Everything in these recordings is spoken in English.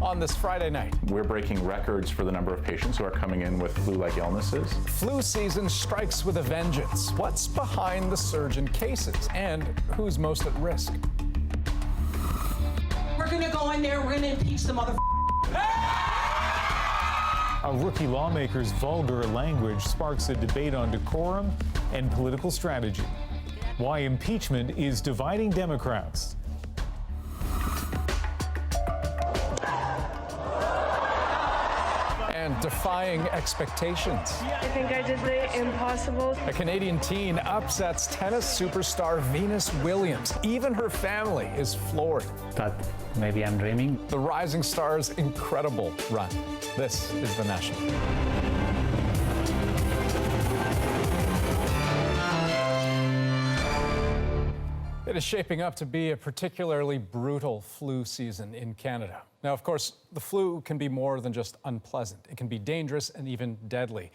on this Friday night. We're breaking records for the number of patients who are coming in with flu-like illnesses. Flu season strikes with a vengeance. What's behind the surge in cases, and who's most at risk? We're gonna go in there, we're gonna impeach the mother. A rookie lawmaker's vulgar language sparks a debate on decorum and political strategy. Why impeachment is dividing Democrats. And defying expectations. I think I did the impossible. A Canadian teen upsets tennis superstar Venus Williams. Even her family is floored. Thought maybe I'm dreaming. The rising star's incredible run. This is The National. It is shaping up to be a particularly brutal flu season in Canada. Now, of course, the flu can be more than just unpleasant. It can be dangerous and even deadly.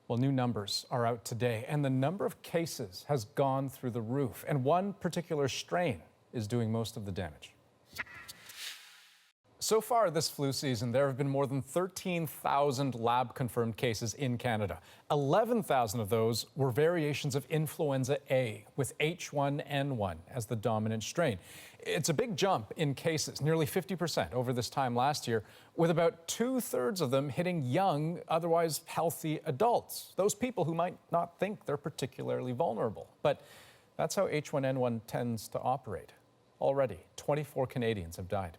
Well, new numbers are out today, and the number of cases has gone through the roof, and one particular strain is doing most of the damage. So far this flu season, there have been more than 13,000 lab-confirmed cases in Canada. 11,000 of those were variations of influenza A, with H1N1 as the dominant strain. It's a big jump in cases, nearly 50% over this time last year, with about 2/3 of them hitting young, otherwise healthy adults, those people who might not think they're particularly vulnerable. But that's how H1N1 tends to operate. Already, 24 Canadians have died.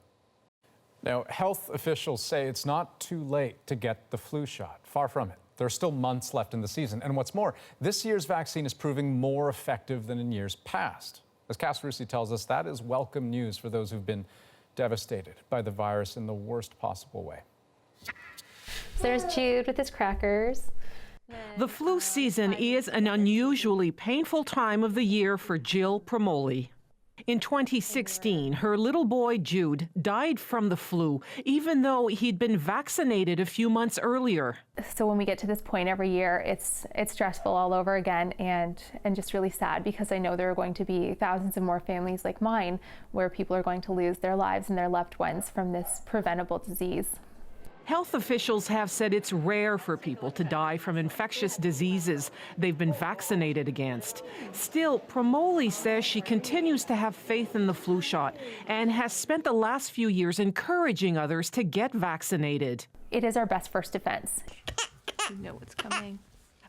Now, health officials say it's not too late to get the flu shot. Far from it. There are still months left in the season. And what's more, this year's vaccine is proving more effective than in years past. As Cass Russi tells us, that is welcome news for those who've been devastated by the virus in the worst possible way. So there's Jude with his crackers. The flu season is an unusually painful time of the year for Jill Promoli. In 2016, her little boy Jude died from the flu, even though he'd been vaccinated a few months earlier. So when we get to this point every year, it's stressful all over again and just really sad, because I know there are going to be thousands of more families like mine where people are going to lose their lives and their loved ones from this preventable disease. Health officials have said it's rare for people to die from infectious diseases they've been vaccinated against. Still, Promoli says she continues to have faith in the flu shot and has spent the last few years encouraging others to get vaccinated. It is our best first defense. You know what's coming.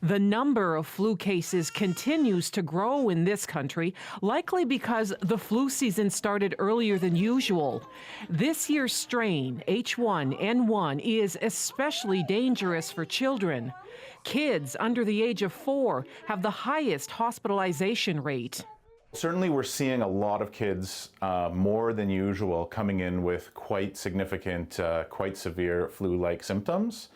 The number of flu cases continues to grow in this country, likely because the flu season started earlier than usual. This year's strain, H1N1, is especially dangerous for children. Kids under the age of 4 have the highest hospitalization rate. Certainly we're seeing a lot of kids, more than usual, coming in with quite significant, quite severe flu-like symptoms.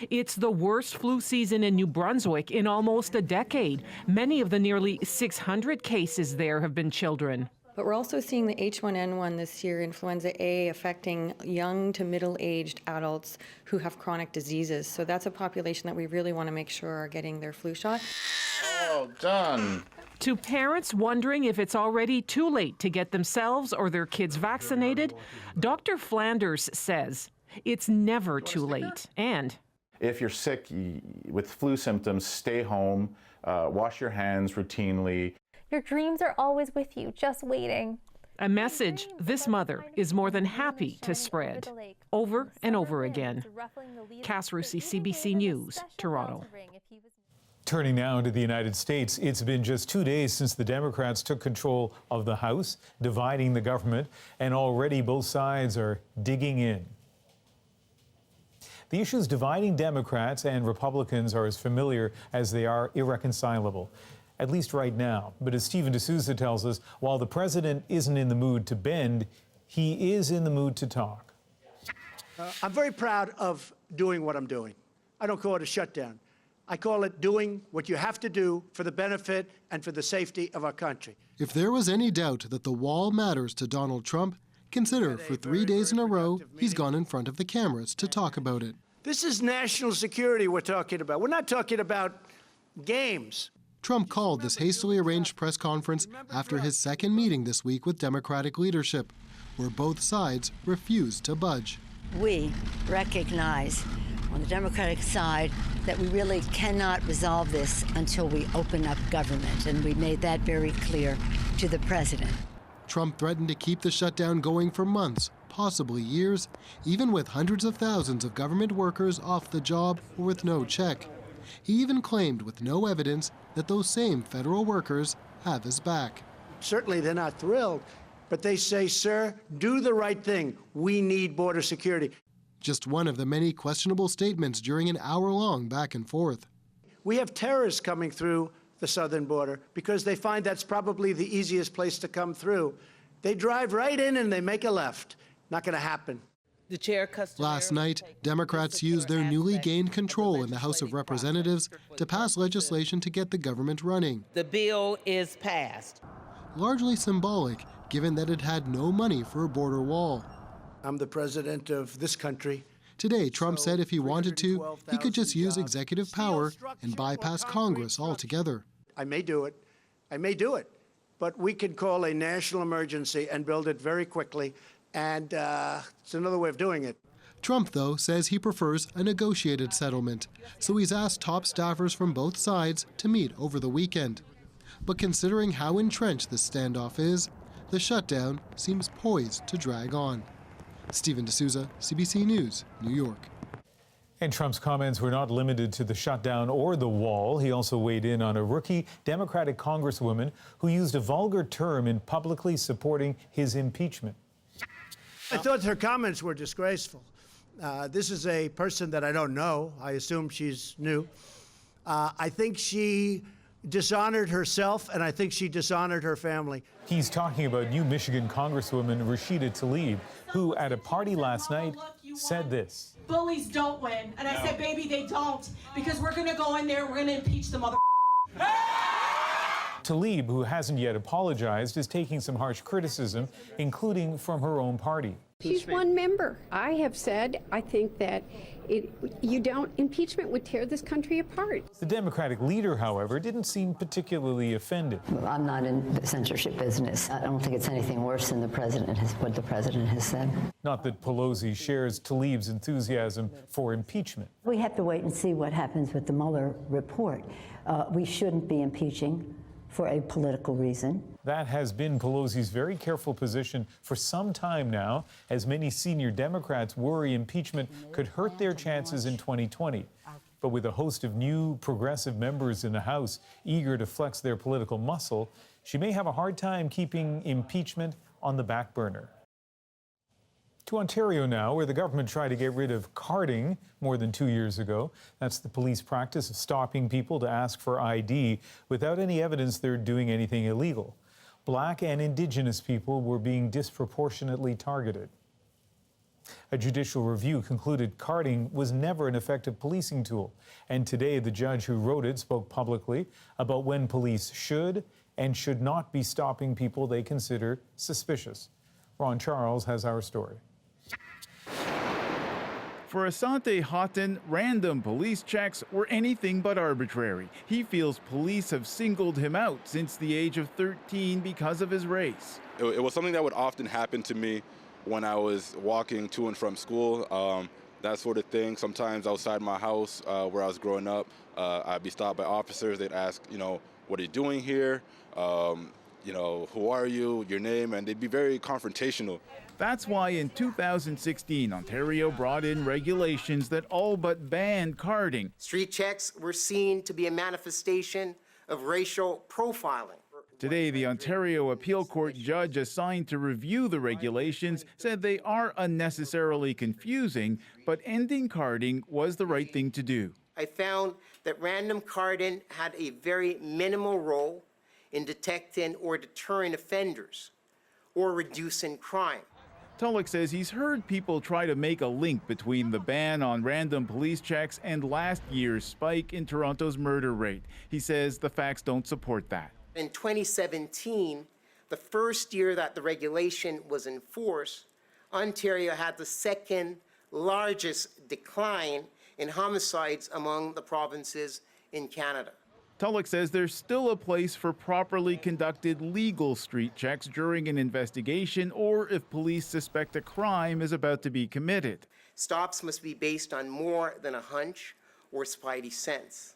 It's the worst flu season in New Brunswick in almost a decade. Many of the nearly 600 cases there have been children. But we're also seeing the H1N1 this year, influenza A, affecting young to middle-aged adults who have chronic diseases. So that's a population that we really want to make sure are getting their flu shot. Oh, done. To parents wondering if it's already too late to get themselves or their kids vaccinated, Dr. Flanders says it's never too late. And if you're sick with flu symptoms, stay home, wash your hands routinely. Your dreams are always with you, just waiting. A message this mother is more than happy to spread over and over again. Cass Russi, CBC News, Toronto. Turning now to the United States, it's been just 2 days since the Democrats took control of the House, dividing the government, and already both sides are digging in. The issues dividing Democrats and Republicans are as familiar as they are irreconcilable, at least right now. But as Stephen D'Souza tells us, while the president isn't in the mood to bend, he is in the mood to talk. I'm very proud of doing what I'm doing. I don't call it a shutdown. I call it doing what you have to do for the benefit and for the safety of our country. If there was any doubt that the wall matters to Donald Trump, consider for 3 days in a row, he's gone in front of the cameras to talk about it. This is national security we're talking about. We're not talking about games. Trump called this hastily arranged press conference after his second meeting this week with Democratic leadership, where both sides refused to budge. We recognize on the Democratic side that we really cannot resolve this until we open up government, and we made that very clear to the president. Trump threatened to keep the shutdown going for months, possibly years, even with hundreds of thousands of government workers off the job or with no check. He even claimed, with no evidence, that those same federal workers have his back. Certainly they're not thrilled, but they say, sir, do the right thing. We need border security. Just one of the many questionable statements during an hour-long back and forth. We have terrorists coming through the southern border because they find that's probably the easiest place to come through. They drive right in and they make a left. Not going to happen. The chair Last night, Democrats used their newly gained control in the House of Representatives to pass legislation to get the government running. The bill is passed. Largely symbolic, given that it had no money for a border wall. I'm the president of this country. Today, Trump said if he wanted to, he could just use executive power and bypass Congress altogether. I may do it. I may do it. But we can call a national emergency and build it very quickly. And it's another way of doing it. Trump, though, says he prefers a negotiated settlement, so he's asked top staffers from both sides to meet over the weekend. But considering how entrenched this standoff is, the shutdown seems poised to drag on. Stephen D'Souza, CBC News, New York. And Trump's comments were not limited to the shutdown or the wall. He also weighed in on a rookie Democratic congresswoman who used a vulgar term in publicly supporting his impeachment. I thought her comments were disgraceful. This is a person that I don't know. I assume she's new. I think she dishonored herself, and I think she dishonored her family. He's talking about new Michigan Congresswoman Rashida Tlaib, who at a party last night said this. Bullies don't win. And I said, baby, they don't. Because we're going to go in there, we're going to impeach the mother. Tlaib, who hasn't yet apologized, is taking some harsh criticism, including from her own party. She's one member. I have said I think that impeachment would tear this country apart. The Democratic leader, however, didn't seem particularly offended. I'm not in the censorship business. I don't think it's anything worse than what the president has said. Not that Pelosi shares Tlaib's enthusiasm for impeachment. We have to wait and see what happens with the Mueller report. We shouldn't be impeaching for a political reason. That has been Pelosi's very careful position for some time now, as many senior Democrats worry impeachment could hurt their chances in 2020. But with a host of new progressive members in the House eager to flex their political muscle, she may have a hard time keeping impeachment on the back burner. To Ontario now, where the government tried to get rid of carding more than 2 years ago. That's the police practice of stopping people to ask for ID without any evidence they're doing anything illegal. Black and Indigenous people were being disproportionately targeted. A judicial review concluded carding was never an effective policing tool. And today, the judge who wrote it spoke publicly about when police should and should not be stopping people they consider suspicious. Ron Charles has our story. For Asante Houghton, random police checks were anything but arbitrary. He feels police have singled him out since the age of 13 because of his race. It was something that would often happen to me when I was walking to and from school, that sort of thing. Sometimes outside my house where I was growing up, I'd be stopped by officers. They'd ask, what are you doing here? Who are you, your name, and they'd be very confrontational. That's why in 2016, Ontario brought in regulations that all but banned carding. Street checks were seen to be a manifestation of racial profiling. Today, the Ontario Appeal Court judge assigned to review the regulations said they are unnecessarily confusing, but ending carding was the right thing to do. I found that random carding had a very minimal role in detecting or deterring offenders or reducing crime. Tulloch says he's heard people try to make a link between the ban on random police checks and last year's spike in Toronto's murder rate. He says the facts don't support that. In 2017, the first year that the regulation was in force, Ontario had the second largest decline in homicides among the provinces in Canada. Tulloch says there's still a place for properly conducted legal street checks during an investigation or if police suspect a crime is about to be committed. Stops must be based on more than a hunch or spidey sense.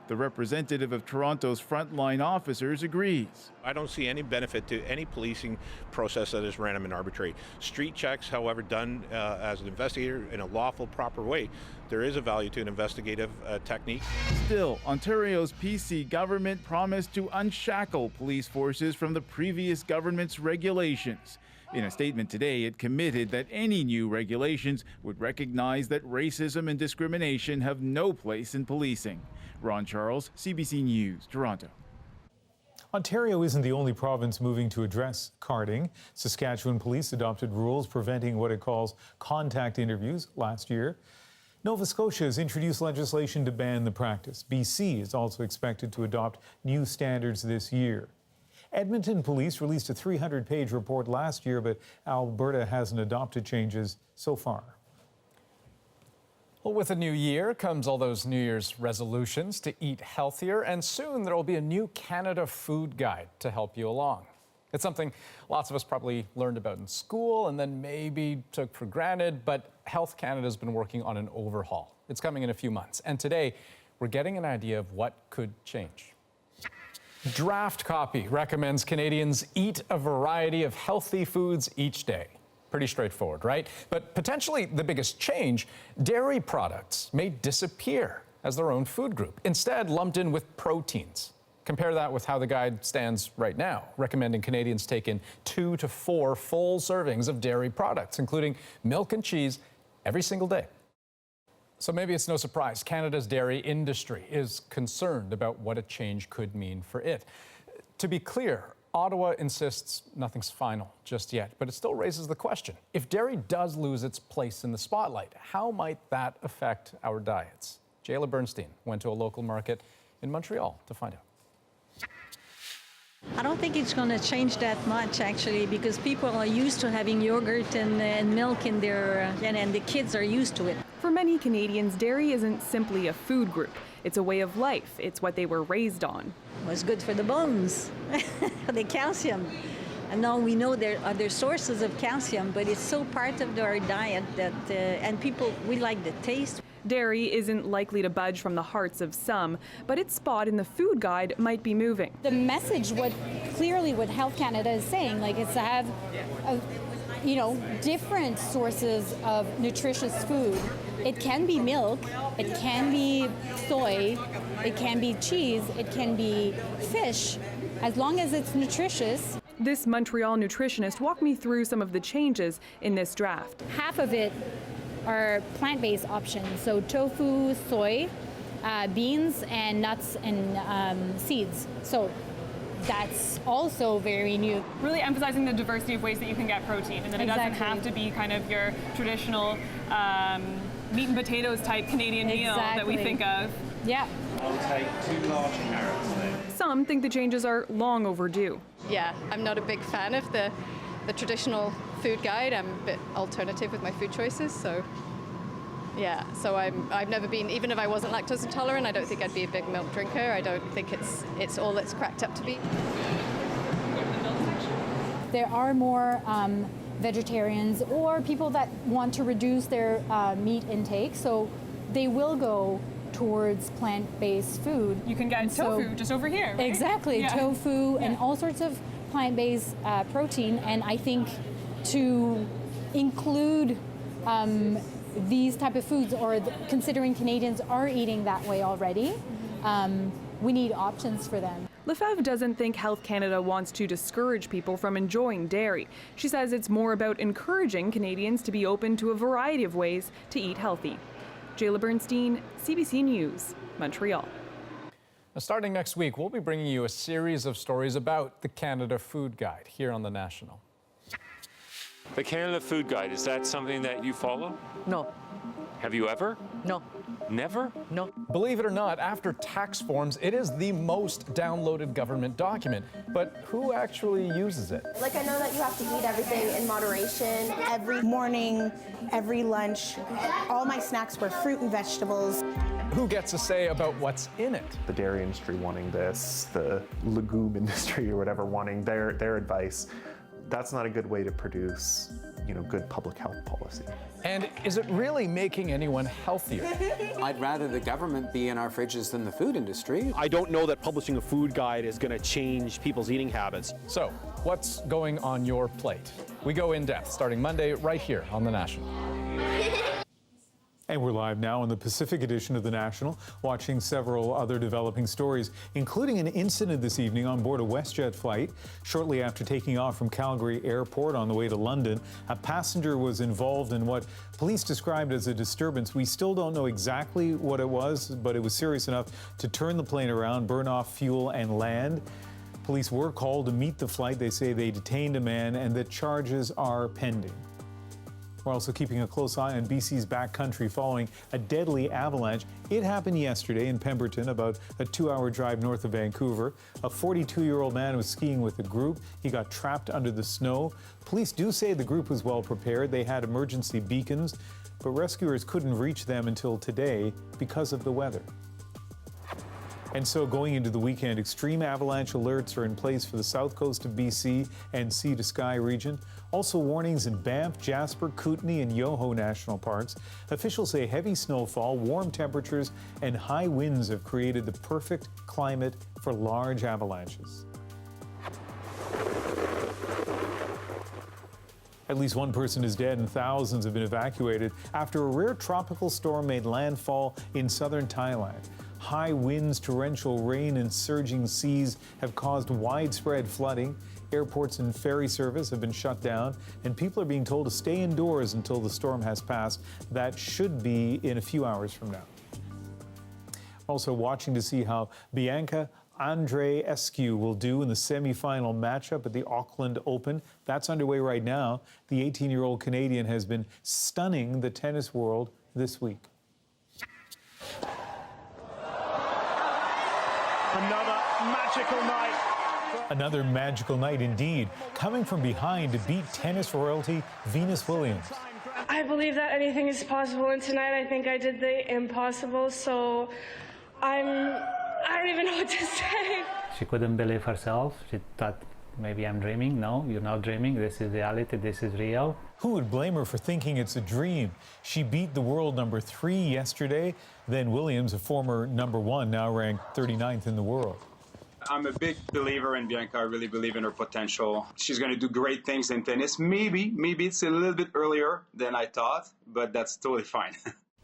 The representative of Toronto's frontline officers agrees. I don't see any benefit to any policing process that is random and arbitrary. Street checks, however, done as an investigator in a lawful, proper way, there is a value to an investigative technique. Still, Ontario's PC government promised to unshackle police forces from the previous government's regulations. In a statement today, it committed that any new regulations would recognize that racism and discrimination have no place in policing. Ron Charles, CBC News, Toronto. Ontario isn't the only province moving to address carding. Saskatchewan police adopted rules preventing what it calls contact interviews last year. Nova Scotia has introduced legislation to ban the practice. BC is also expected to adopt new standards this year. Edmonton Police released a 300-page report last year, but Alberta hasn't adopted changes so far. Well, with a new year comes all those New Year's resolutions to eat healthier, and soon there will be a new Canada food guide to help you along. It's something lots of us probably learned about in school and then maybe took for granted, but Health Canada's been working on an overhaul. It's coming in a few months, and today we're getting an idea of what could change. Draft copy recommends Canadians eat a variety of healthy foods each day. Pretty straightforward, right? But potentially the biggest change, dairy products may disappear as their own food group, instead lumped in with proteins. Compare that with how the guide stands right now, recommending Canadians take in 2 to 4 full servings of dairy products, including milk and cheese, every single day. So maybe it's no surprise Canada's dairy industry is concerned about what a change could mean for it. To be clear, Ottawa insists nothing's final just yet, but it still raises the question. If dairy does lose its place in the spotlight, how might that affect our diets? Jayla Bernstein went to a local market in Montreal to find out. I don't think it's going to change that much, actually, because people are used to having yogurt and milk in their, and the kids are used to it. For many Canadians, dairy isn't simply a food group. It's a way of life. It's what they were raised on. Well, it's good for the bones, the calcium. And now we know there are other sources of calcium, but it's so part of our diet that, and people, we like the taste. Dairy isn't likely to budge from the hearts of some, but its spot in the food guide might be moving. The message, what Health Canada is saying, like, is to have, different sources of nutritious food. It can be milk, it can be soy, it can be cheese, it can be fish, as long as it's nutritious. This Montreal nutritionist walked me through some of the changes in this draft. Half of it are plant-based options, so tofu, soy, beans, and nuts and seeds. So that's also very new. Really emphasizing the diversity of ways that you can get protein, and that it doesn't have to be kind of your traditional meat and potatoes type Canadian meal that we think of. Yeah. I'll take 2 large carrots then. Some think the changes are long overdue. Yeah, I'm not a big fan of the traditional food guide. I'm a bit alternative with my food choices, so yeah. So I've never been, even if I wasn't lactose intolerant, I don't think I'd be a big milk drinker. I don't think it's all it's cracked up to be. There are more vegetarians or people that want to reduce their meat intake, so they will go towards plant-based food. You can get tofu just over here, right? Exactly, yeah. Tofu and all sorts of plant-based protein, and I think to include these type of foods, or considering Canadians are eating that way already, we need options for them. Lefebvre doesn't think Health Canada wants to discourage people from enjoying dairy. She says it's more about encouraging Canadians to be open to a variety of ways to eat healthy. Jayla Bernstein, CBC News, Montreal. Now, starting next week, we'll be bringing you a series of stories about the Canada Food Guide here on The National. The Canada Food Guide, is that something that you follow? No. Have you ever? No. Never? No. Believe it or not, after tax forms, it is the most downloaded government document. But who actually uses it? Like, I know that you have to eat everything in moderation. Every morning, every lunch, all my snacks were fruit and vegetables. who gets a say about what's in it? The dairy industry wanting this, the legume industry or whatever wanting their advice. That's not a good way to produce, good public health policy. And is it really making anyone healthier? I'd rather the government be in our fridges than the food industry. I don't know that publishing a food guide is going to change people's eating habits. So, what's going on your plate? We go in depth starting Monday right here on The National. And we're live now on the Pacific edition of The National, watching several other developing stories, including an incident this evening on board a WestJet flight. Shortly after taking off from Calgary Airport on the way to London, a passenger was involved in what police described as a disturbance. We still don't know exactly what it was, but it was serious enough to turn the plane around, burn off fuel, and land. Police were called to meet the flight. They say they detained a man and that charges are pending. We're also keeping a close eye on BC's backcountry following a deadly avalanche. It happened yesterday in Pemberton, about a 2-hour drive north of Vancouver. A 42-year-old man was skiing with a group. He got trapped under the snow. Police do say the group was well prepared. They had emergency beacons, but rescuers couldn't reach them until today because of the weather. And so going into the weekend, extreme avalanche alerts are in place for the south coast of BC and sea to sky region. Also warnings in Banff, Jasper, Kootenay, and Yoho National Parks. Officials say heavy snowfall, warm temperatures, and high winds have created the perfect climate for large avalanches. At least one person is dead and thousands have been evacuated after a rare tropical storm made landfall in southern Thailand. High winds, torrential rain, and surging seas have caused widespread flooding. Airports and ferry service have been shut down, and people are being told to stay indoors until the storm has passed. That should be in a few hours from now. Also watching to see how Bianca Andreescu will do in the semifinal matchup at the Auckland Open. That's underway right now. The 18-year-old Canadian has been stunning the tennis world this week. Another magical night. Another magical night indeed, coming from behind to beat tennis royalty Venus Williams. I believe that anything is possible, and tonight I think I did the impossible, so I don't even know what to say. She couldn't believe herself. She thought, maybe I'm dreaming. No, you're not dreaming. This is reality. This is real. Who would blame her for thinking it's a dream? She beat the world number 3 yesterday. Then Williams, a former number 1, now ranked 39th in the world. I'm a big believer in Bianca. I really believe in her potential. She's going to do great things in tennis. Maybe it's a little bit earlier than I thought, but that's totally fine.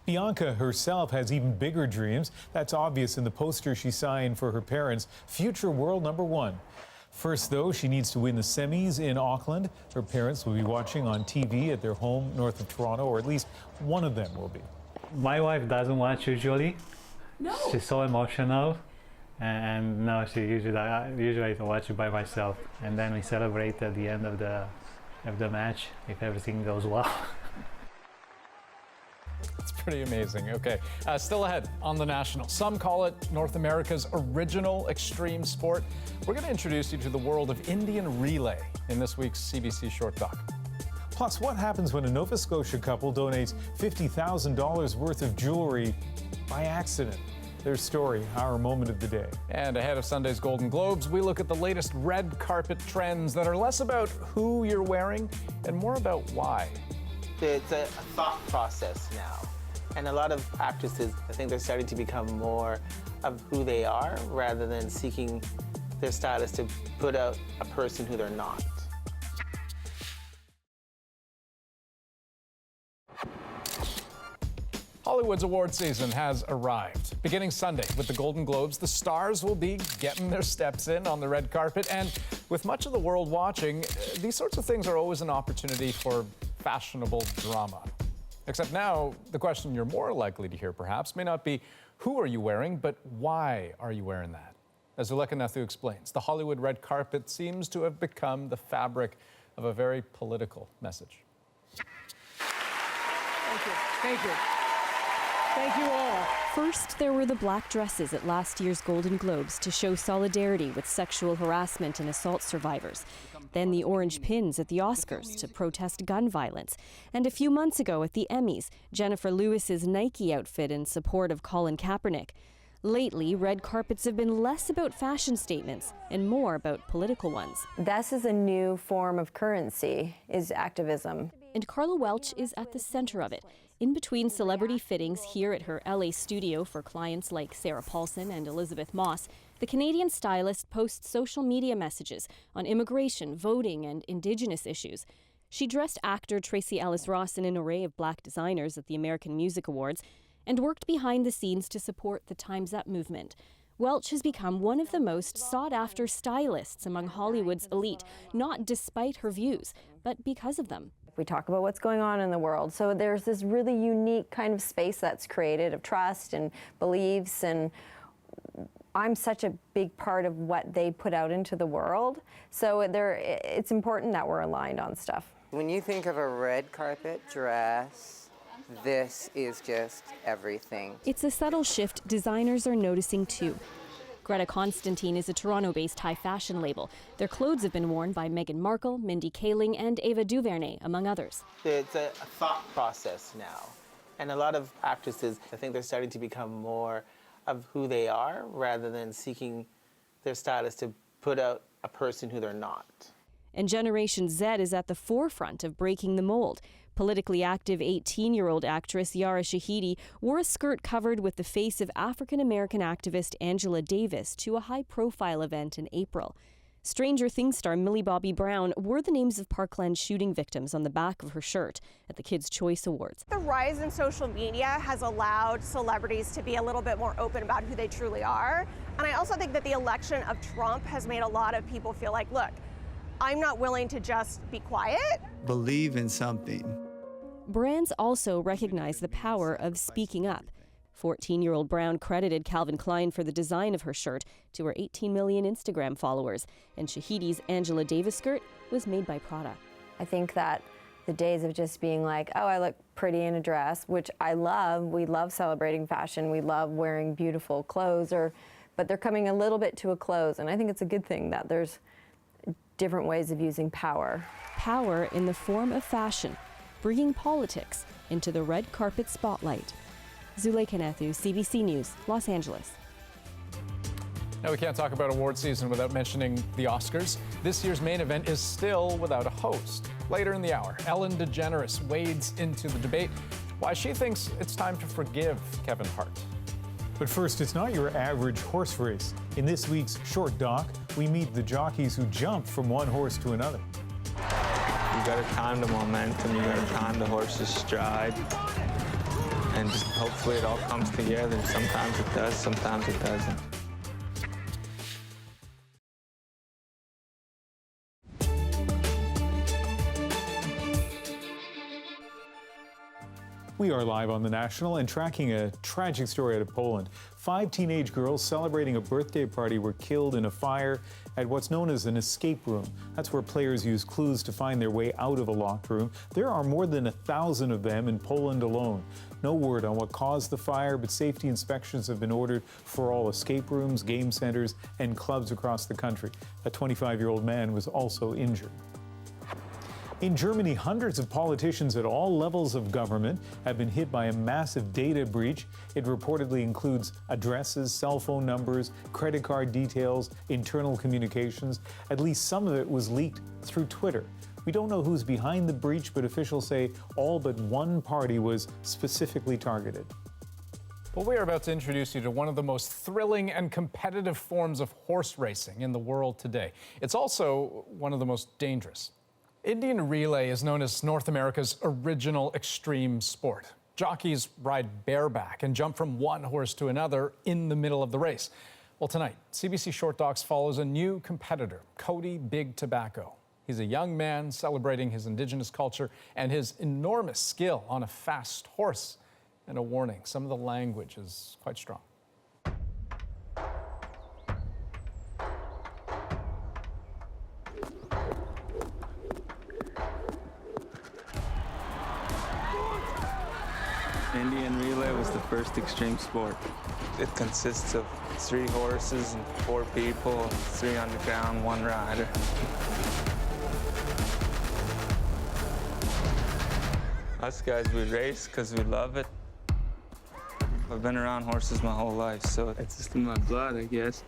Bianca herself has even bigger dreams. That's obvious in the poster she signed for her parents, future world number 1. First, though, she needs to win the semis in Auckland. Her parents will be watching on TV at their home north of Toronto, or at least one of them will be. My wife doesn't watch usually. No. She's so emotional. And no, she usually I watch it by myself. And then we celebrate at the end of the match if everything goes well. It's pretty amazing. Okay, still ahead on The National. Some call it North America's original extreme sport. We're going to introduce you to the world of Indian relay in this week's CBC Short Doc. Plus, what happens when a Nova Scotia couple donates $50,000 worth of jewelry by accident? Their story, our moment of the day. And ahead of Sunday's Golden Globes, we look at the latest red carpet trends that are less about who you're wearing and more about why. It's a thought process now. And a lot of actresses, I think they're starting to become more of who they are rather than seeking their stylist to put out a person who they're not. Hollywood's award season has arrived. Beginning Sunday with the Golden Globes, the stars will be getting their steps in on the red carpet. And with much of the world watching, these sorts of things are always an opportunity for fashionable drama. Except now, the question you're more likely to hear perhaps may not be who are you wearing, but why are you wearing that? As Zuleka Nathu explains, the Hollywood red carpet seems to have become the fabric of a very political message. Thank you. Thank you. Thank you all. First, there were the black dresses at last year's Golden Globes to show solidarity with sexual harassment and assault survivors. Then the orange pins at the Oscars to protest gun violence. And a few months ago at the Emmys, Jennifer Lewis's Nike outfit in support of Colin Kaepernick. Lately, red carpets have been less about fashion statements and more about political ones. This is a new form of currency, is activism. And Carla Welch is at the center of it. In between celebrity fittings here at her LA studio for clients like Sarah Paulson and Elizabeth Moss, the Canadian stylist posts social media messages on immigration, voting, and Indigenous issues. She dressed actor Tracee Ellis Ross in an array of black designers at the American Music Awards and worked behind the scenes to support the Time's Up movement. Welch has become one of the most sought-after stylists among Hollywood's elite, not despite her views, but because of them. We talk about what's going on in the world, so there's this really unique kind of space that's created of trust and beliefs, and I'm such a big part of what they put out into the world, so it's important that we're aligned on stuff. When you think of a red carpet dress, this is just everything. It's a subtle shift designers are noticing too. Greta Constantine is a Toronto-based high fashion label. Their clothes have been worn by Meghan Markle, Mindy Kaling, and Ava DuVernay, among others. It's a thought process now. And a lot of actresses, I think they're starting to become more of who they are rather than seeking their stylist to put out a person who they're not. And Generation Z is at the forefront of breaking the mold. Politically active 18-year-old actress Yara Shahidi wore a skirt covered with the face of African-American activist Angela Davis to a high-profile event in April. Stranger Things star Millie Bobby Brown wore the names of Parkland shooting victims on the back of her shirt at the Kids' Choice Awards. The rise in social media has allowed celebrities to be a little bit more open about who they truly are. And I also think that the election of Trump has made a lot of people feel like, look, I'm not willing to just be quiet. Believe in something. Brands also recognize the power of speaking up. 14-year-old Brown credited Calvin Klein for the design of her shirt to her 18 million Instagram followers, and Shahidi's Angela Davis skirt was made by Prada. I think that the days of just being like, oh, I look pretty in a dress, which I love. We love celebrating fashion. We love wearing beautiful clothes, but they're coming a little bit to a close, and I think it's a good thing that there's different ways of using power. Power in the form of fashion, bringing politics into the red carpet spotlight. Zuleika Nethu, CBC News, Los Angeles. Now, we can't talk about award season without mentioning the Oscars. This year's main event is still without a host. Later in the hour, Ellen DeGeneres wades into the debate why she thinks it's time to forgive Kevin Hart. But first, it's not your average horse race. In this week's Short Doc, we meet the jockeys who jump from one horse to another. You gotta time the momentum, you gotta time the horse's stride, and just hopefully it all comes together. Sometimes it does, sometimes it doesn't. We are live on The National and tracking a tragic story out of Poland. 5 teenage girls celebrating a birthday party were killed in a fire at what's known as an escape room. That's where players use clues to find their way out of a locked room. There are more than 1,000 of them in Poland alone. No word on what caused the fire, but safety inspections have been ordered for all escape rooms, game centers, and clubs across the country. A 25-year-old man was also injured. In Germany, hundreds of politicians at all levels of government have been hit by a massive data breach. It reportedly includes addresses, cell phone numbers, credit card details, internal communications. At least some of it was leaked through Twitter. We don't know who's behind the breach, but officials say all but one party was specifically targeted. Well, we are about to introduce you to one of the most thrilling and competitive forms of horse racing in the world today. It's also one of the most dangerous. Indian relay is known as North America's original extreme sport. Jockeys ride bareback and jump from one horse to another in the middle of the race. Well, tonight, CBC Short Docs follows a new competitor, Cody Big Tobacco. He's a young man celebrating his Indigenous culture and his enormous skill on a fast horse. And a warning, some of the language is quite strong. Indian relay was the first extreme sport. It consists of 3 horses and 4 people, 3 on the ground, 1 rider. Us guys, we race because we love it. I've been around horses my whole life, so it's just in my blood, I guess.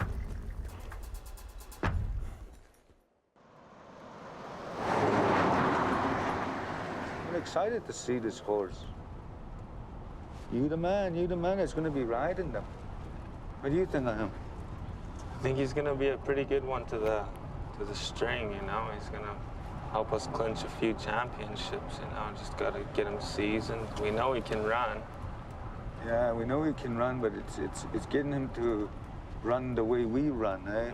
I'm excited to see this horse. You the man that's going to be riding them. What do you think of him? I think he's going to be a pretty good one to the string, you know? He's going to help us clinch a few championships, you know? Just got to get him seasoned. We know he can run. Yeah, we know he can run, but it's getting him to run the way we run, eh?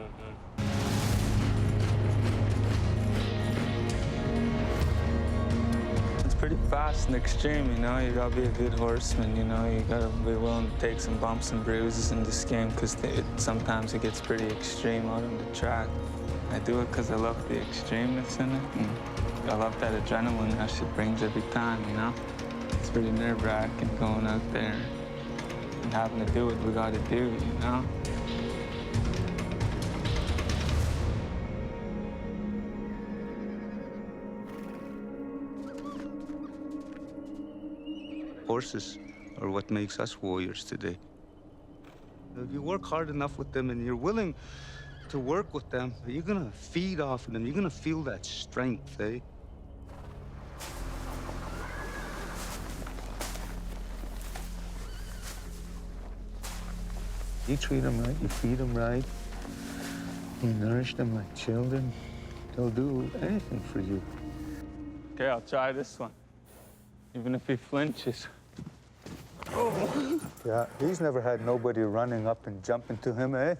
It's pretty fast and extreme, you know? You got to be a good horseman, you know? You got to be willing to take some bumps and bruises in this game because sometimes it gets pretty extreme out on the track. I do it because I love the extremeness in it, and I love that adrenaline rush it brings every time, you know? It's pretty nerve-wracking going out there and having to do what we got to do, you know? Horses are what makes us warriors today. If you work hard enough with them and you're willing to work with them, you're gonna feed off of them. You're gonna feel that strength, eh? You treat them right, you feed them right, you nourish them like children, they'll do anything for you. Okay, I'll try this one, even if he flinches. Oh. Yeah, he's never had nobody running up and jumping to him, eh?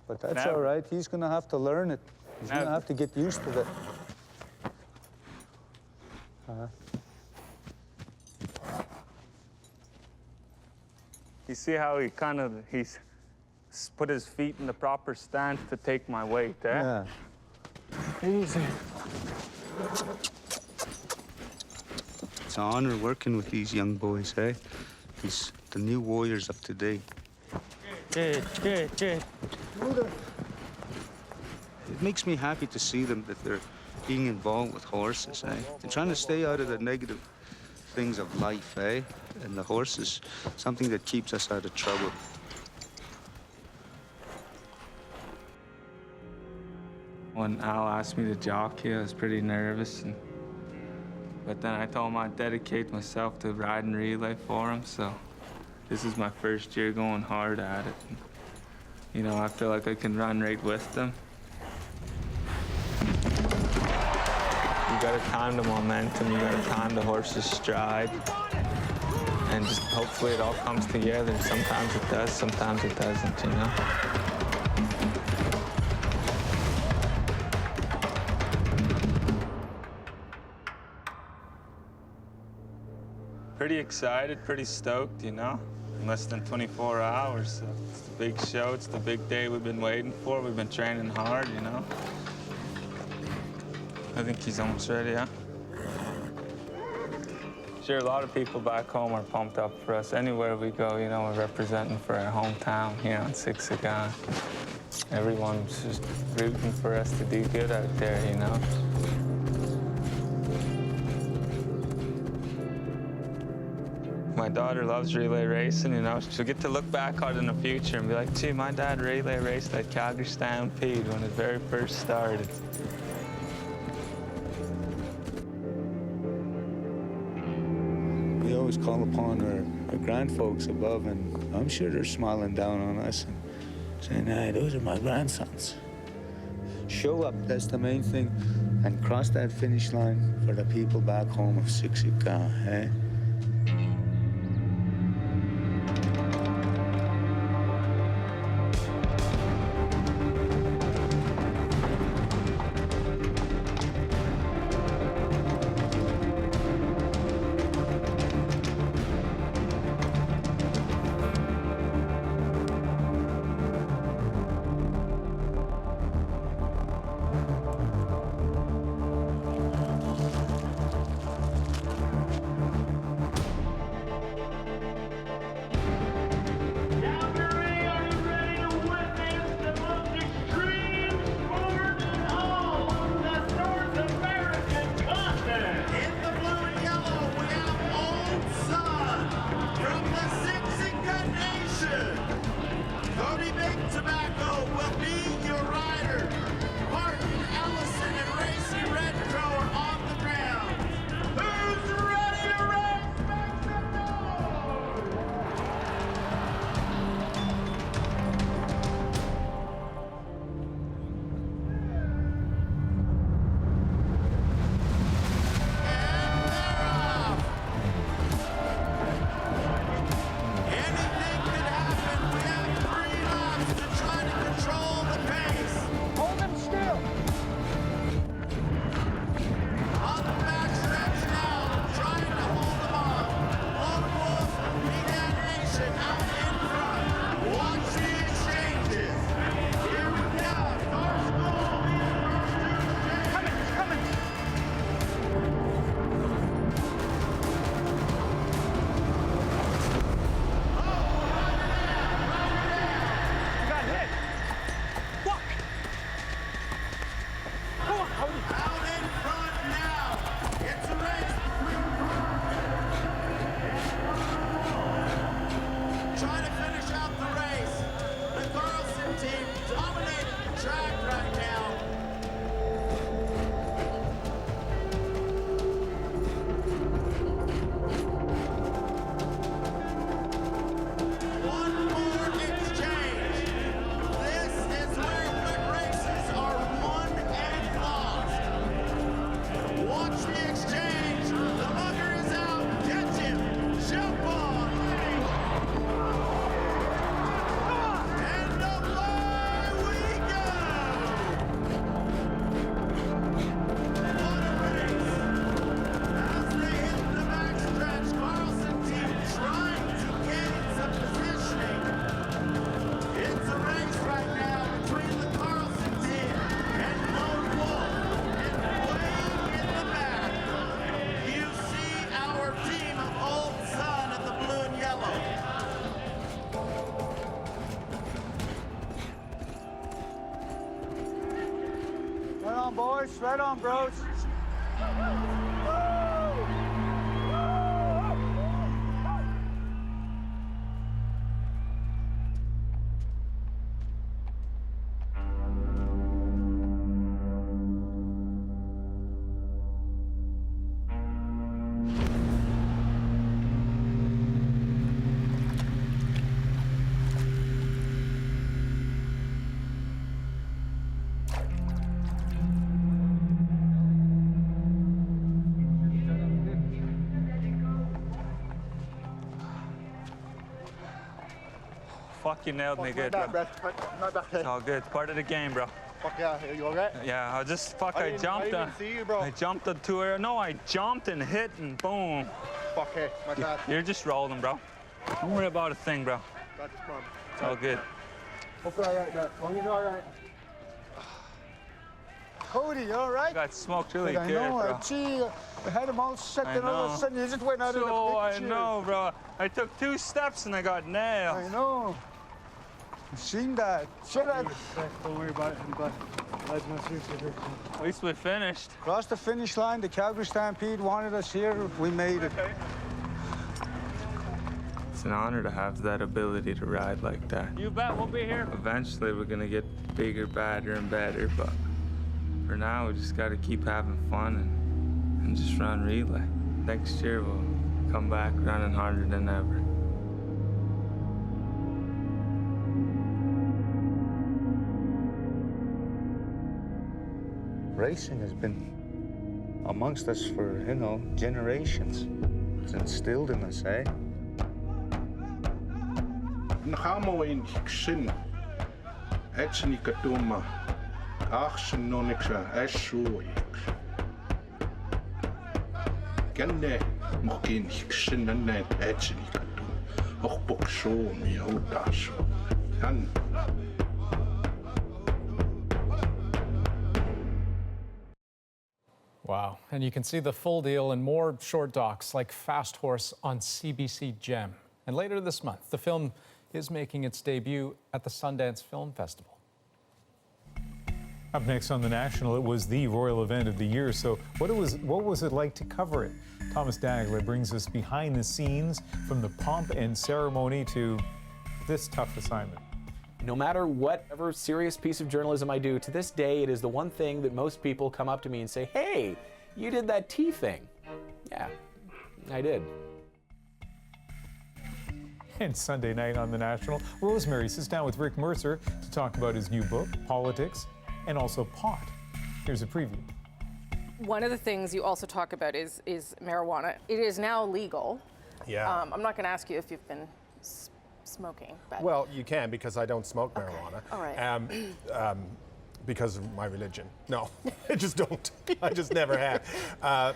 But that's all right. He's going to have to learn it. He's going to have to get used to that. You see how he's put his feet in the proper stance to take my weight, eh? Yeah. Easy. It's an honor working with these young boys, eh? These the new warriors of today. Good. It makes me happy to see them, that they're being involved with horses, eh? They're trying to stay out of the negative things of life, eh? And the horse is something that keeps us out of trouble. When Al asked me to jockey, I was pretty nervous, but then I told him I'd dedicate myself to riding relay for him, so this is my first year going hard at it. You know, I feel like I can run right with them. You gotta time the momentum, you gotta time the horse's stride, and just hopefully it all comes together. Sometimes it does, sometimes it doesn't, you know? Pretty excited, pretty stoked, you know? In less than 24 hours. So it's the big show, it's the big day we've been waiting for. We've been training hard, you know? I think he's almost ready, huh? Sure, a lot of people back home are pumped up for us. Anywhere we go, you know, we're representing for our hometown here on Siksika. Everyone's just rooting for us to do good out there, you know? My daughter loves relay racing, you know. She'll get to look back on it in the future and be like, gee, my dad relay raced at Calgary Stampede when it very first started. We always call upon our grandfolks above, and I'm sure they're smiling down on us and saying, hey, those are my grandsons. Show up, that's the main thing, and cross that finish line for the people back home of Siksika, eh? bros. Right on, bros. Fuck, you nailed me good, bro. It's all good. It's part of the game, bro. Fuck yeah, you alright? Yeah, I just, I jumped. didn't see you, bro. I jumped up to her. No, I jumped and hit and boom. Fuck hey, my bad. You're just rolling, bro. Don't worry about a thing, bro. That's the problem. It's all good. Hope you're alright, man. As long as you're alright. Cody, you alright? Got smoked really I good, know, bro. Gee, I had him all set, and all of a sudden you just went out of the picture. I know, bro. I took 2 steps and I got nailed. I know. I've seen that. Shit, Don't worry about it. I'm glad. At least we finished. Cross the finish line. The Calgary Stampede wanted us here. We made it. It's an honor to have that ability to ride like that. You bet, we'll be here. Eventually, we're gonna get bigger, badder, and better, but for now, we just gotta keep having fun and just run relay. Next year, we'll come back running harder than ever. Racing has been amongst us for, generations. It's instilled in us, eh? Nakamoin hiksin. Etsin ikatuma. Achsen nonixa essuix. Kenne mokin hiksin nanne etsin ikatum. Ochbokso mi odaso. Han. Wow, and you can see the full deal and more short docs like Fast Horse on CBC Gem. And later this month, the film is making its debut at the Sundance Film Festival. Up next on The National, it was the royal event of the year. So what was it like to cover it? Thomas Dagler brings us behind the scenes from the pomp and ceremony to this tough assignment. No matter whatever serious piece of journalism I do, to this day, it is the one thing that most people come up to me and say, hey, you did that tea thing. Yeah, I did. And Sunday night on The National, Rosemary sits down with Rick Mercer to talk about his new book, politics, and also pot. Here's a preview. One of the things you also talk about is marijuana. It is now legal. Yeah. I'm not going to ask you if you've been smoking. But well, you can, because I don't smoke marijuana. All right. Because of my religion. No, I just don't. I just never have.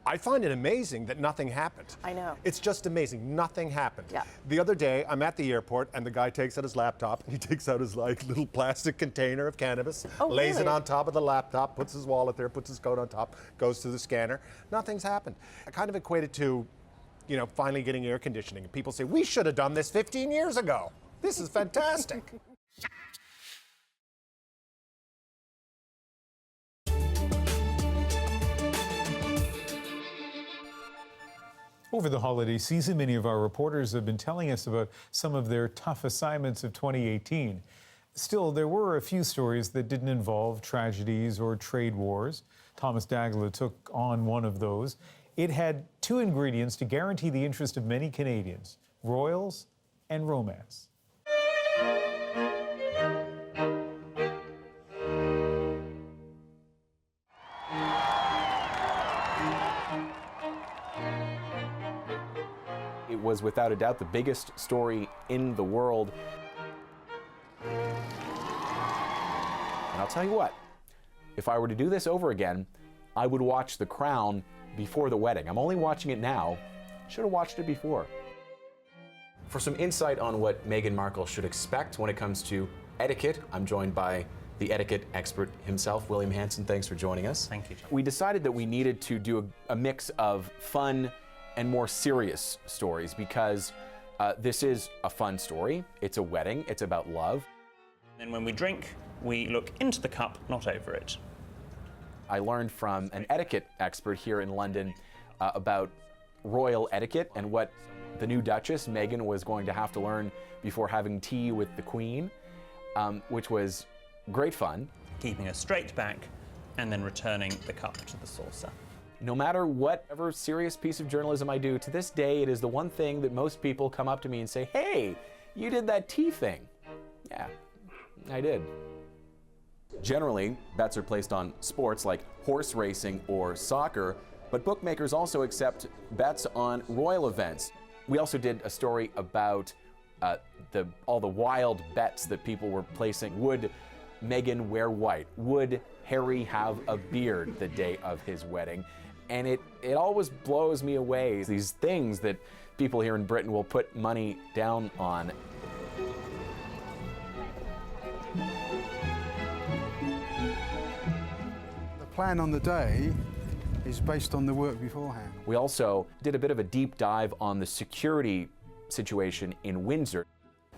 I find it amazing that nothing happened. I know. It's just amazing. Nothing happened. Yeah. The other day, I'm at the airport, and the guy takes out his laptop, and he takes out his little plastic container of cannabis, lays it on top of the laptop, puts his wallet there, puts his coat on top, goes to the scanner. Nothing's happened. I kind of equate it to, finally getting air conditioning. People say, we should have done this 15 years ago. This is fantastic. Over the holiday season, many of our reporters have been telling us about some of their tough assignments of 2018. Still, there were a few stories that didn't involve tragedies or trade wars. Thomas Dagler took on one of those. It had 2 ingredients to guarantee the interest of many Canadians: royals and romance. It was without a doubt the biggest story in the world. And I'll tell you what, if I were to do this over again, I would watch The Crown before the wedding. I'm only watching it now. Should have watched it before. For some insight on what Meghan Markle should expect when it comes to etiquette, I'm joined by the etiquette expert himself, William Hanson. Thanks for joining us. Thank you, John. We decided that we needed to do a mix of fun and more serious stories because this is a fun story. It's a wedding. It's about love. And when we drink, we look into the cup, not over it. I learned from an etiquette expert here in London about royal etiquette and what the new Duchess, Meghan, was going to have to learn before having tea with the Queen, which was great fun. Keeping a straight back and then returning the cup to the saucer. No matter whatever serious piece of journalism I do, to this day, it is the one thing that most people come up to me and say, hey, you did that tea thing. Yeah, I did. Generally, bets are placed on sports like horse racing or soccer, but bookmakers also accept bets on royal events. We also did a story about all the wild bets that people were placing. Would Meghan wear white? Would Harry have a beard the day of his wedding? And it always blows me away, these things that people here in Britain will put money down on. The plan on the day is based on the work beforehand. We also did a bit of a deep dive on the security situation in Windsor.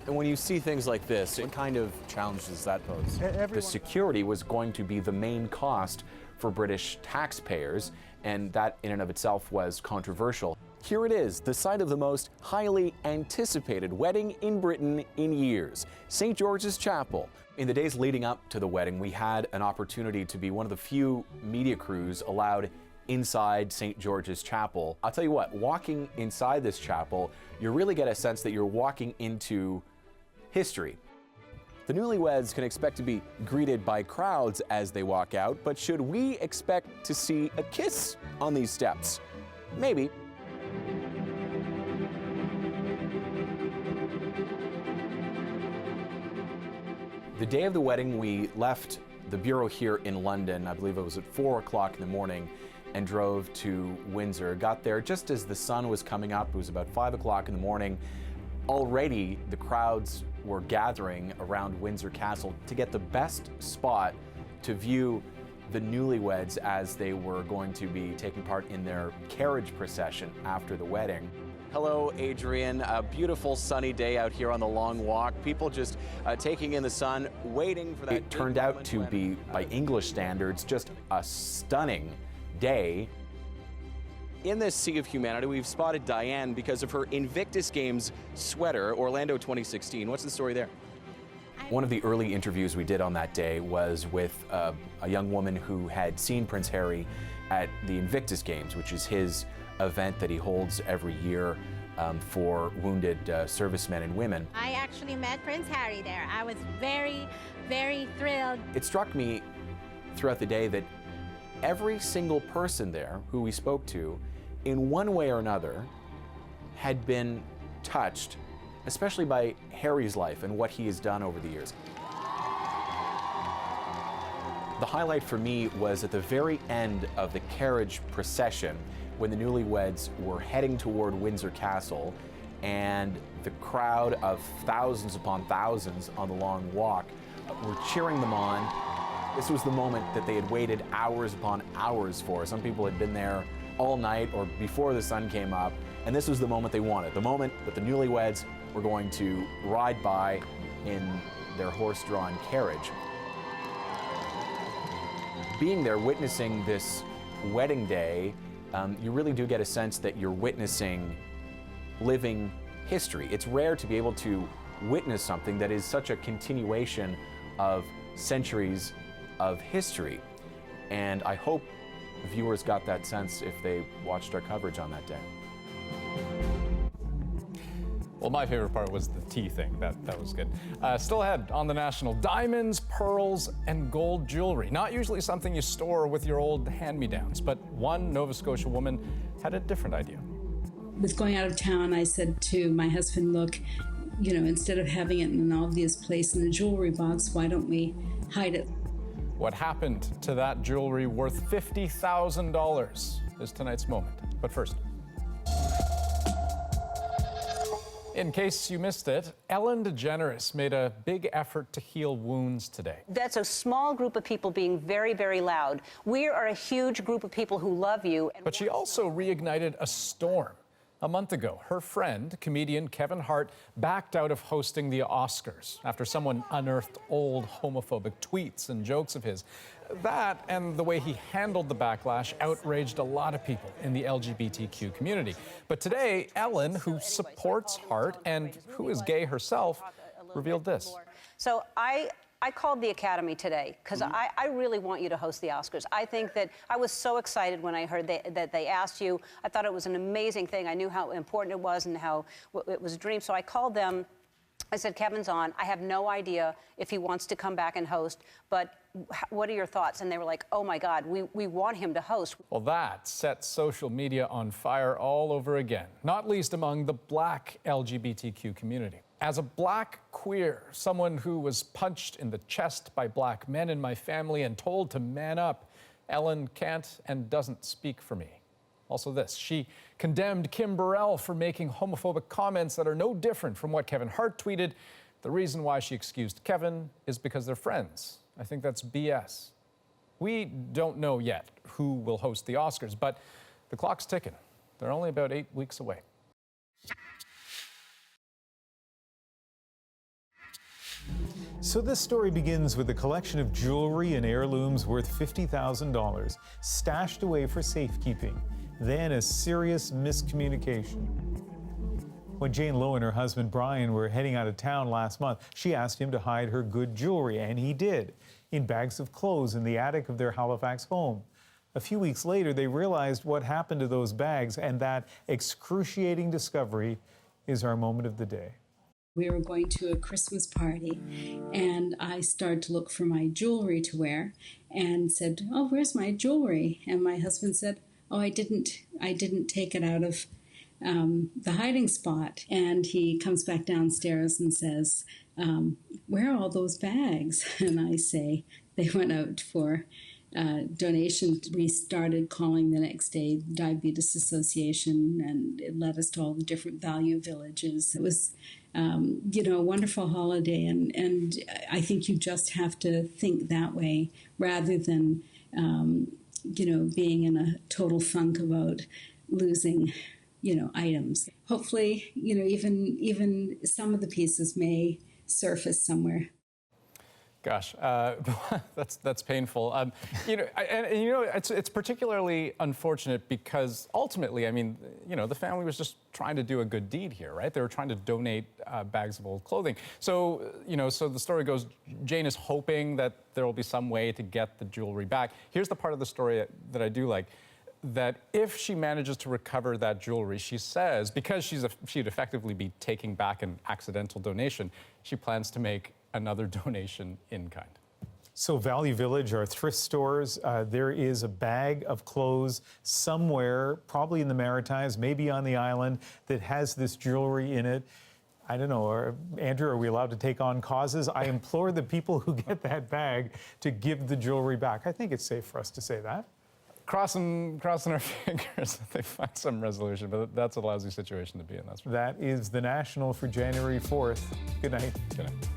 And when you see things like this, what kind of challenge does that pose? The security was going to be the main cost for British taxpayers, and that in and of itself was controversial. Here it is, the site of the most highly anticipated wedding in Britain in years, St. George's Chapel. In the days leading up to the wedding, we had an opportunity to be one of the few media crews allowed inside St. George's Chapel. I'll tell you what, walking inside this chapel, you really get a sense that you're walking into history. The newlyweds can expect to be greeted by crowds as they walk out, but should we expect to see a kiss on these steps? Maybe. The day of the wedding, we left the bureau here in London, I believe it was at 4 o'clock in the morning, and drove to Windsor. Got there just as the sun was coming up. It was about 5 o'clock in the morning. Already the crowds were gathering around Windsor Castle to get the best spot to view the newlyweds as they were going to be taking part in their carriage procession after the wedding. Hello, Adrian. A beautiful sunny day out here on the long walk. People just taking in the sun, waiting for that. It turned out to be, by English standards, just a stunning day. In this sea of humanity, we've spotted Diane because of her Invictus Games sweater, Orlando 2016. What's the story there? One of the early interviews we did on that day was with a young woman who had seen Prince Harry at the Invictus Games, which is his event that he holds every year for wounded servicemen and women. I actually met Prince Harry there. I was very, very thrilled. It struck me throughout the day that every single person there who we spoke to, in one way or another, had been touched, especially by Harry's life and what he has done over the years. The highlight for me was at the very end of the carriage procession when the newlyweds were heading toward Windsor Castle, and the crowd of thousands upon thousands on the long walk were cheering them on. This was the moment that they had waited hours upon hours for. Some people had been there all night or before the sun came up, and this was the moment they wanted, the moment that the newlyweds were going to ride by in their horse-drawn carriage. Being there, witnessing this wedding day, you really do get a sense that you're witnessing living history. It's rare to be able to witness something that is such a continuation of centuries of history. And I hope viewers got that sense if they watched our coverage on that day. Well, my favorite part was the tea thing. That was good. Still ahead on the National, diamonds, pearls, and gold jewelry. Not usually something you store with your old hand-me-downs, but one Nova Scotia woman had a different idea. With going out of town, I said to my husband, look, you know, instead of having it in an obvious place in a jewelry box, why don't we hide it? What happened to that jewelry worth $50,000 is tonight's moment. But first, in case you missed it, Ellen DeGeneres made a big effort to heal wounds today. That's a small group of people being very, very loud. We are a huge group of people who love you. But she also reignited a storm. A month ago, her friend, comedian Kevin Hart, backed out of hosting the Oscars after someone unearthed old homophobic tweets and jokes of his. That and the way he handled the backlash outraged a lot of people in the LGBTQ community. But today, Ellen, who supports Hart and who is gay herself, revealed this. So I called the Academy today because I really want you to host the Oscars. I think that I was so excited when I heard that they asked you. I thought it was an amazing thing. I knew how important it was and how it was a dream. So I called them. I said, Kevin's on. I have no idea if he wants to come back and host, but what are your thoughts? And they were like, oh my God, we want him to host. Well, that set social media on fire all over again, not least among the Black LGBTQ community. As a Black queer, someone who was punched in the chest by Black men in my family and told to man up, Ellen can't and doesn't speak for me. Also this, she condemned Kim Burrell for making homophobic comments that are no different from what Kevin Hart tweeted. The reason why she excused Kevin is because they're friends. I think that's BS. We don't know yet who will host the Oscars, but the clock's ticking. They're only about 8 weeks away. So this story begins with a collection of jewelry and heirlooms worth $50,000 stashed away for safekeeping. Then a serious miscommunication. When Jane Lowe and her husband Brian were heading out of town last month, she asked him to hide her good jewelry, and he did, in bags of clothes in the attic of their Halifax home. A few weeks later, they realized what happened to those bags, and that excruciating discovery is our moment of the day. We were going to a Christmas party, and I started to look for my jewelry to wear and said, oh, where's my jewelry? And my husband said, oh, I didn't take it out of the hiding spot. And he comes back downstairs and says, where are all those bags? And I say, they went out for donations. We started calling the next day Diabetes Association, and it led us to all the different value villages. It was, a wonderful holiday, and I think you just have to think that way rather than, being in a total funk about losing, items. Hopefully, even some of the pieces may surface somewhere. Gosh, that's painful. It's particularly unfortunate because ultimately, the family was just trying to do a good deed here, right? They were trying to donate bags of old clothing. So, so the story goes, Jane is hoping that there will be some way to get the jewelry back. Here's the part of the story that I do like. That if she manages to recover that jewelry, she says, because she'd effectively be taking back an accidental donation, she plans to make another donation in kind. So Value Village are thrift stores. There is a bag of clothes somewhere, probably in the Maritimes, maybe on the island, that has this jewelry in it. I don't know, Andrew, are we allowed to take on causes? I implore the people who get that bag to give the jewelry back. I think it's safe for us to say that. Crossing our fingers that they find some resolution, but that's a lousy situation to be in. That's right. That is the National for January 4th. Good night. Good night.